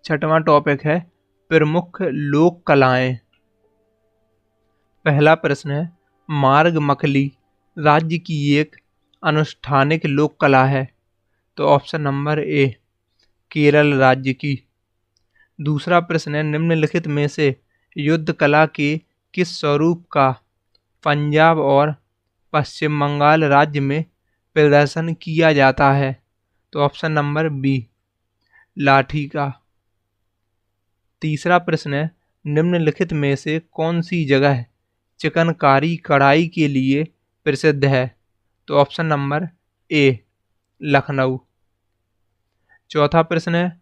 छठवां टॉपिक है प्रमुख लोक कलाएं। पहला प्रश्न है, मार्ग मखली राज्य की एक अनुष्ठानिक लोक कला है। तो ऑप्शन नंबर ए केरल राज्य की। दूसरा प्रश्न है, निम्नलिखित में से युद्ध कला के किस स्वरूप का पंजाब और पश्चिम बंगाल राज्य में प्रदर्शन किया जाता है। तो ऑप्शन नंबर बी लाठी का। तीसरा प्रश्न है, निम्नलिखित में से कौन सी जगह चिकनकारी कढ़ाई के लिए प्रसिद्ध है। तो ऑप्शन नंबर ए लखनऊ। चौथा प्रश्न है,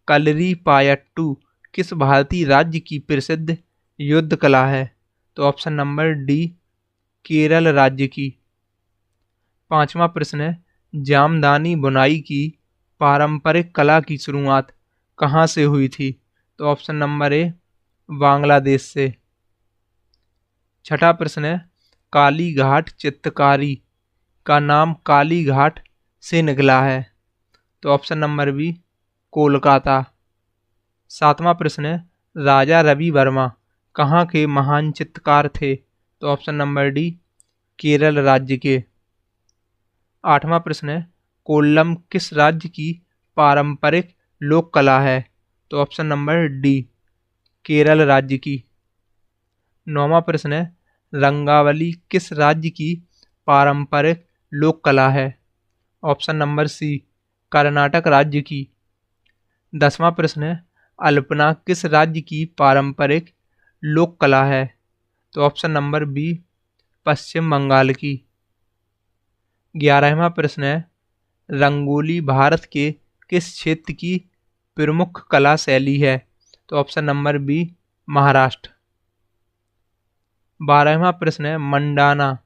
कलरी पायट्टू किस भारतीय राज्य की प्रसिद्ध युद्ध कला है। तो ऑप्शन नंबर डी केरल राज्य की। पांचवा प्रश्न है, जामदानी बुनाई की पारंपरिक कला की शुरुआत कहाँ से हुई थी। तो ऑप्शन नंबर ए बांग्लादेश से। छठा प्रश्न है, काली घाट चित्रकारी का नाम काली घाट से निकला है। तो ऑप्शन नंबर बी कोलकाता। सातवां प्रश्न है, राजा रवि वर्मा कहाँ के महान चित्रकार थे। तो ऑप्शन नंबर डी केरल राज्य के। आठवां प्रश्न है, कोल्लम किस राज्य की पारंपरिक लोक कला है। तो ऑप्शन नंबर डी केरल राज्य की। नौवां प्रश्न है, रंगावली किस राज्य की पारंपरिक लोक कला है। ऑप्शन नंबर सी कर्नाटक राज्य की। 10वां प्रश्न है, अल्पना किस राज्य की पारंपरिक लोक कला है। तो ऑप्शन नंबर बी पश्चिम बंगाल की। 11वां प्रश्न है, रंगोली भारत के किस क्षेत्र की प्रमुख कला शैली है। तो ऑप्शन नंबर बी महाराष्ट्र। 12वां प्रश्न है, मंडाना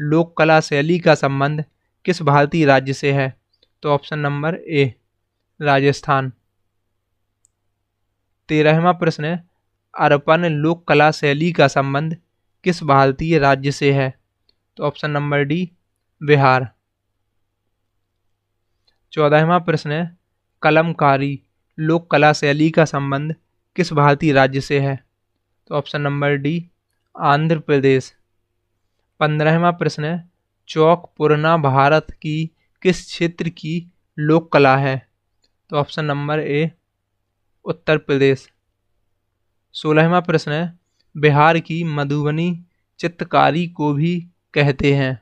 लोक कला शैली का संबंध किस भारतीय राज्य से है। तो ऑप्शन नंबर ए राजस्थान। 13वां प्रश्न है, अरपन लोक कला शैली का संबंध किस भारतीय राज्य से है। तो ऑप्शन नंबर डी बिहार। 14वां प्रश्न है, कलमकारी लोक कला शैली का संबंध किस भारतीय राज्य से है। तो option number D Andhra Pradesh. 15वां प्रश्न है, चौक पुरना भारत की किस क्षेत्र की लोक कला है। तो ऑप्शन नंबर ए उत्तर प्रदेश। 16वां प्रश्न है, बिहार की मधुबनी चित्रकारी को भी कहते हैं।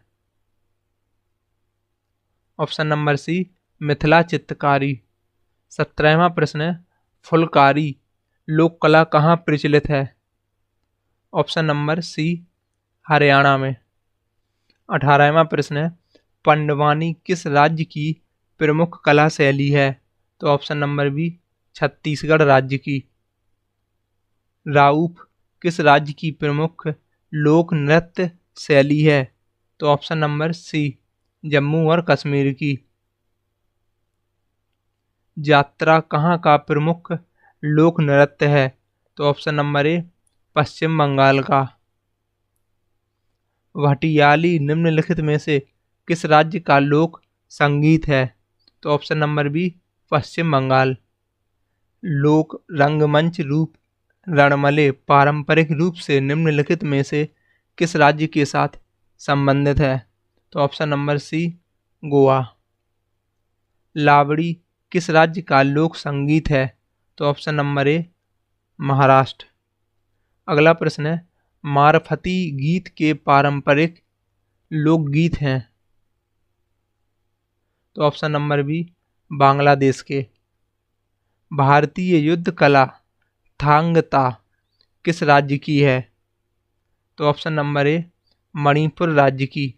ऑप्शन नंबर सी मिथिला चित्रकारी। 17वां प्रश्न है, फुलकारी लोक कला कहाँ प्रचलित है। ऑप्शन नंबर सी हरियाणा में। 18वां प्रश्न है, पंडवानी किस राज्य की प्रमुख कला शैली है। तो ऑप्शन नंबर बी छत्तीसगढ़ राज्य की। राउफ किस राज्य की प्रमुख लोक नृत्य शैली है। तो ऑप्शन नंबर सी जम्मू और कश्मीर की। यात्रा कहाँ का प्रमुख लोक नृत्य है। तो ऑप्शन नंबर ए पश्चिम बंगाल का। भटियाली निम्नलिखित में से किस राज्य का लोक संगीत है। तो ऑप्शन नंबर बी पश्चिम बंगाल। लोक रंगमंच रूप रणमले पारंपरिक रूप से निम्नलिखित में से किस राज्य के साथ संबंधित है। तो ऑप्शन नंबर सी गोवा। लावड़ी किस राज्य का लोक संगीत है। तो ऑप्शन नंबर ए महाराष्ट्र। अगला प्रश्न है, मारफती गीत के पारंपरिक लोकगीत हैं। तो ऑप्शन नंबर बी बांग्लादेश के। भारतीय युद्ध कला थांग ता किस राज्य की है। तो ऑप्शन नंबर ए मणिपुर राज्य की।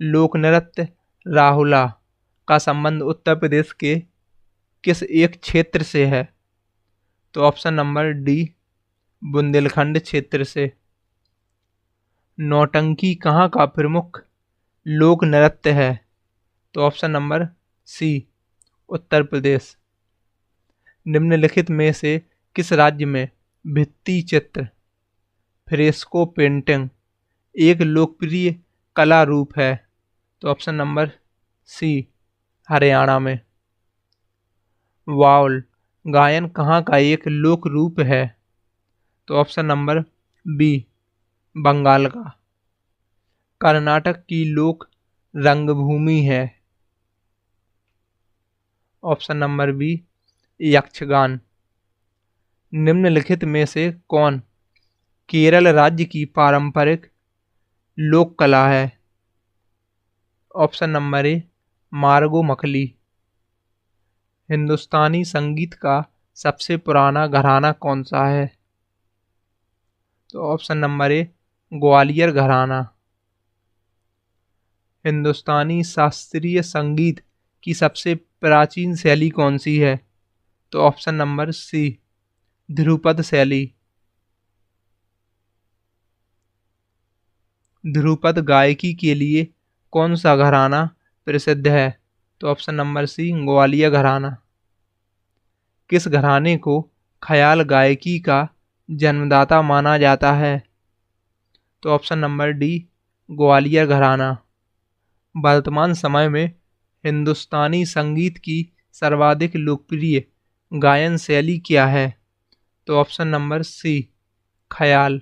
लोक नृत्य राहुला का संबंध उत्तर प्रदेश के किस एक क्षेत्र से है। तो ऑप्शन नंबर डी बुंदेलखंड क्षेत्र से। नौटंकी कहाँ का प्रमुख लोक नृत्य है। तो ऑप्शन नंबर सी उत्तर प्रदेश। निम्नलिखित में से किस राज्य में भित्ति चित्र फ्रेस्को पेंटिंग एक लोकप्रिय कला रूप है। तो ऑप्शन नंबर सी हरियाणा में। वाउल गायन कहाँ का एक लोक रूप है? तो ऑप्शन नंबर बी, बंगाल का। कर्नाटक की लोक रंगभूमि है? Option number B, Yakshagana. निम्नलिखित में से कौन केरल राज्य की पारंपरिक लोक कला है? ऑप्शन नंबर ए, मार्गो मखली। हिंदुस्तानी संगीत का सबसे पुराना घराना कौन सा है? तो ऑप्शन नंबर ए, ग्वालियर घराना। हिंदुस्तानी शास्त्रीय संगीत की सबसे प्राचीन शैली कौन सी है? तो ऑप्शन नंबर सी, ध्रुपद शैली। ध्रुपद गायकी के लिए कौन सा घराना प्रसिद्ध है? तो ऑप्शन नंबर सी, ग्वालियर घराना। किस घराने को ख्याल गायकी का जन्मदाता माना जाता है? तो ऑप्शन नंबर डी, ग्वालियर घराना। वर्तमान समय में हिंदुस्तानी संगीत की सर्वाधिक लोकप्रिय गायन शैली क्या है? तो ऑप्शन नंबर सी, ख्याल।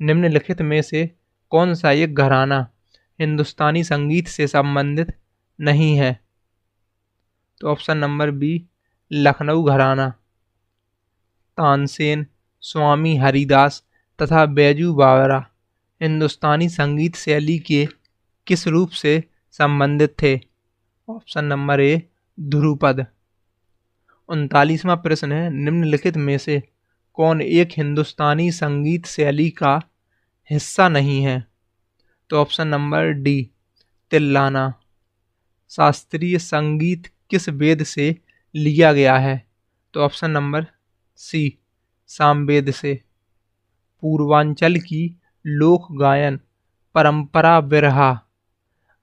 निम्नलिखित में से कौन सा एक घराना हिंदुस्तानी संगीत से संबंधित नहीं है? तो ऑप्शन नंबर बी, लखनऊ घराना। तानसेन, स्वामी हरिदास तथा बैजू बावरा हिंदुस्तानी संगीत शैली के किस रूप से संबंधित थे? Option number A, Dhrupad. 39वां प्रश्न है, निम्नलिखित में से कौन एक हिंदुस्तानी संगीत शैली का हिस्सा नहीं है? तो ऑप्शन नंबर डी, तिल्लाना। शास्त्रीय संगीत किस वेद से लिया गया है? तो ऑप्शन नंबर सी, सामवेद से। पूर्वांचल की लोक गायन परंपरा बिरहा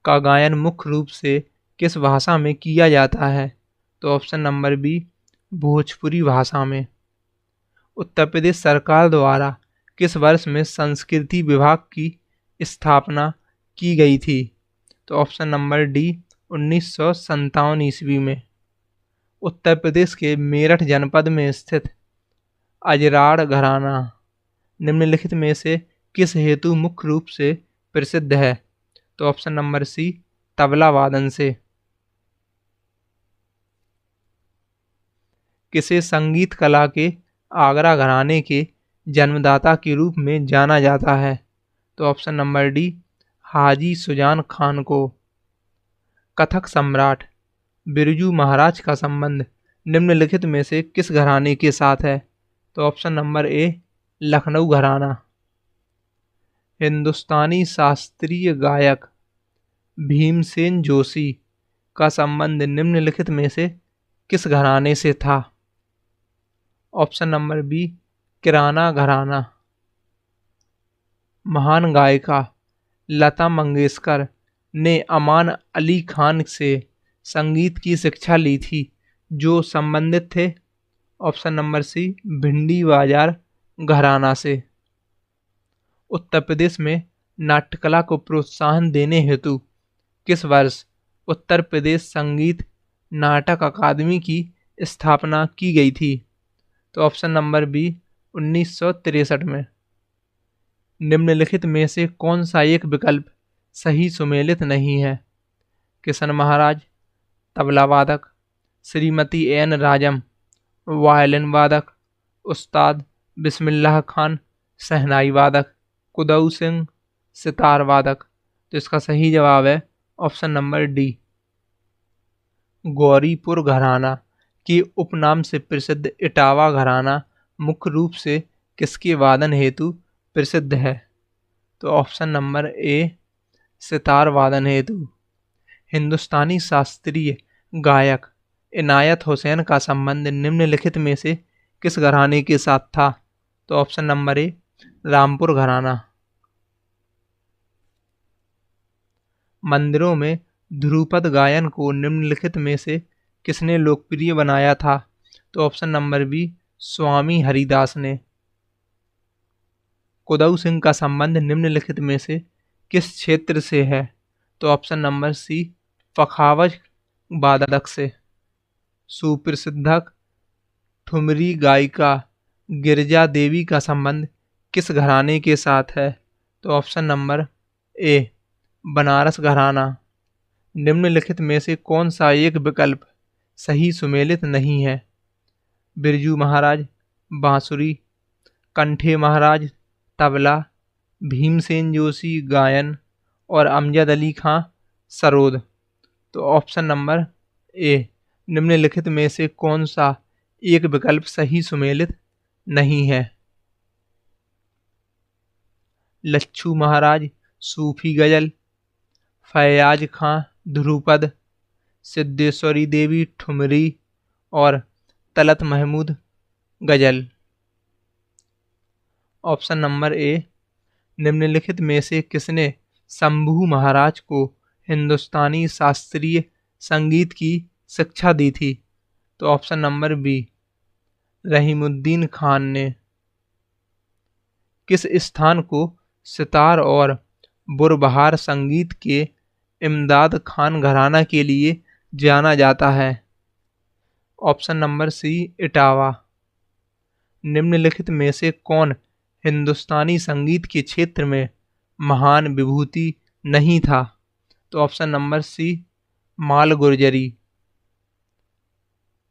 का गायन मुख्य रूप से किस भाषा में किया जाता है? तो ऑप्शन नंबर बी, भोजपुरी भाषा में। उत्तर प्रदेश सरकार द्वारा किस वर्ष में संस्कृति विभाग की स्थापना की गई थी? तो ऑप्शन नंबर डी, 1957 ईस्वी में। उत्तर प्रदेश के मेरठ जनपद में स्थित अजराड़ घराना निम्नलिखित में से किस हेतु मुख्य रूप से प्रसिद्ध है? तो ऑप्शन नंबर सी, तबला वादन से। किसे संगीत कला के आगरा घराने के जन्मदाता के रूप में जाना जाता है? तो ऑप्शन नंबर डी, हाजी सुजान खान को। कथक सम्राट बिरजू महाराज का संबंध निम्नलिखित में से किस घराने के साथ है? तो ऑप्शन नंबर ए, लखनऊ घराना। हिंदुस्तानी शास्त्रीय गायक भीमसेन जोशी का संबंध निम्नलिखित में से किस घराने से था? ऑप्शन नंबर बी, किराना घराना। महान गायिका लता मंगेशकर ने अमान अली खान से संगीत की शिक्षा ली थी, जो संबंधित थे? ऑप्शन नंबर सी, भिंडी बाजार घराना से। उत्तर प्रदेश में नाट्यकला को प्रोत्साहन देने हेतु किस वर्ष उत्तर प्रदेश संगीत नाटक अकादमी की स्थापना की गई थी? तो ऑप्शन नंबर बी, 1963 में। निम्नलिखित में से कौन सा एक विकल्प सही सुमेलित नहीं है? किशन महाराज, तबला वादक, श्रीमती एन राजम, वायलिन वादक, उस्ताद बिस्मिल्लाह खान, शहनाई वादक, कुदऊ सिंह, सितार वादक। तो इसका सही जवाब है ऑप्शन नंबर डी, गौरीपुर घराना के उपनाम से प्रसिद्ध इटावा घराना मुख्य रूप से किसके वादन हेतु प्रसिद्ध है? तो ऑप्शन नंबर ए, सितार वादन हेतु। हिंदुस्तानी शास्त्रीय गायक इनायत हुसैन का संबंध निम्नलिखित में से किस घराने के साथ था? तो ऑप्शन नंबर ए, रामपुर घराना। मंदिरों में ध्रुपद गायन को निम्नलिखित में से किसने लोकप्रिय बनाया था? तो ऑप्शन नंबर बी, स्वामी हरिदास ने। कुदऊ सिंह का संबंध निम्नलिखित में से किस क्षेत्र से है? तो ऑप्शन नंबर सी, पखावज वादक से। सुप्रसिद्ध ठुमरी गायिका गिरिजा देवी का संबंध किस घराने के साथ है? तो ऑप्शन नंबर ए बनारस घराना। निम्नलिखित में से कौन सा एक विकल्प सही सुमेलित नहीं है? बिरजू महाराज बांसुरी, कंठे महाराज तबला, भीमसेन जोशी गायन और अमजद अली खां सरोद। तो ऑप्शन नंबर ए निम्नलिखित में से कौन सा एक विकल्प सही सुमेलित नहीं है? लच्छू महाराज सूफी गजल, फैयाज खां ध्रुपद, सिद्धेश्वरी देवी ठुमरी और तलत महमूद गजल। ऑप्शन नंबर ए निम्नलिखित में से किसने शंभू महाराज को हिंदुस्तानी शास्त्रीय संगीत की शिक्षा दी थी? तो option number B Rahimuddin Khan ने। किस स्थान को सितार और बुरबहार संगीत के इमदाद खान घराना के लिए जाना जाता है? Option number C Etawah. निम्नलिखित में से कौन हिंदुस्तानी संगीत के क्षेत्र में महान विभूति नहीं था? तो ऑप्शन नंबर सी माल गुर्जरी।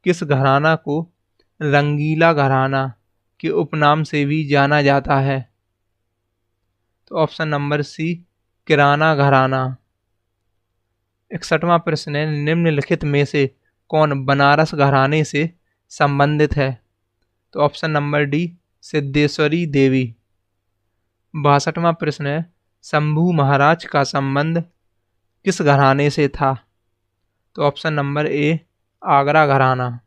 किस घराना को रंगीला घराना के उपनाम से भी जाना जाता है? तो ऑप्शन नंबर सी किराना घराना। 61वां प्रश्न है, निम्नलिखित में से कौन बनारस घराने से संबंधित है? तो ऑप्शन नंबर डी सिद्धेश्वरी देवी। 62वां प्रश्न है, शंभू महाराज का संबंध किस घराने से था? तो ऑप्शन नंबर ए आगरा घराना।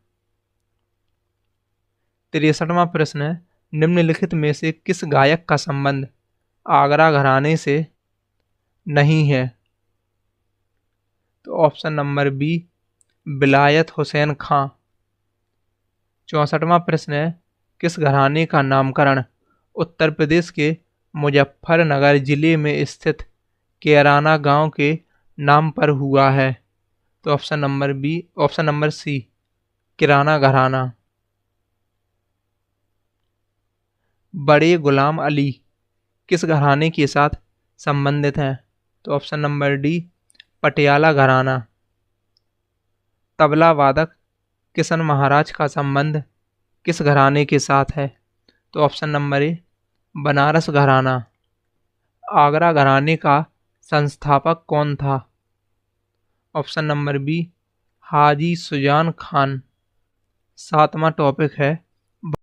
63वां प्रश्न है, निम्नलिखित में से किस गायक का संबंध आगरा घराने से नहीं है? तो ऑप्शन नंबर बी विलायत हुसैन खां। 64वां प्रश्न है, किस घराने का नामकरण उत्तर प्रदेश के मुजफ्फरनगर जिले में स्थित कैराना गांव के नाम पर हुआ है? तो ऑप्शन नंबर सी किराना घराना। बड़े गुलाम अली किस घराने के साथ संबंधित हैं? तो ऑप्शन नंबर डी पटियाला घराना। तबला वादक किशन महाराज का संबंध किस घराने के साथ है? तो ऑप्शन नंबर ए बनारस घराना। आगरा घराने का संस्थापक कौन था? ऑप्शन नंबर बी हाजी सुजान खान। 7वां टॉपिक है,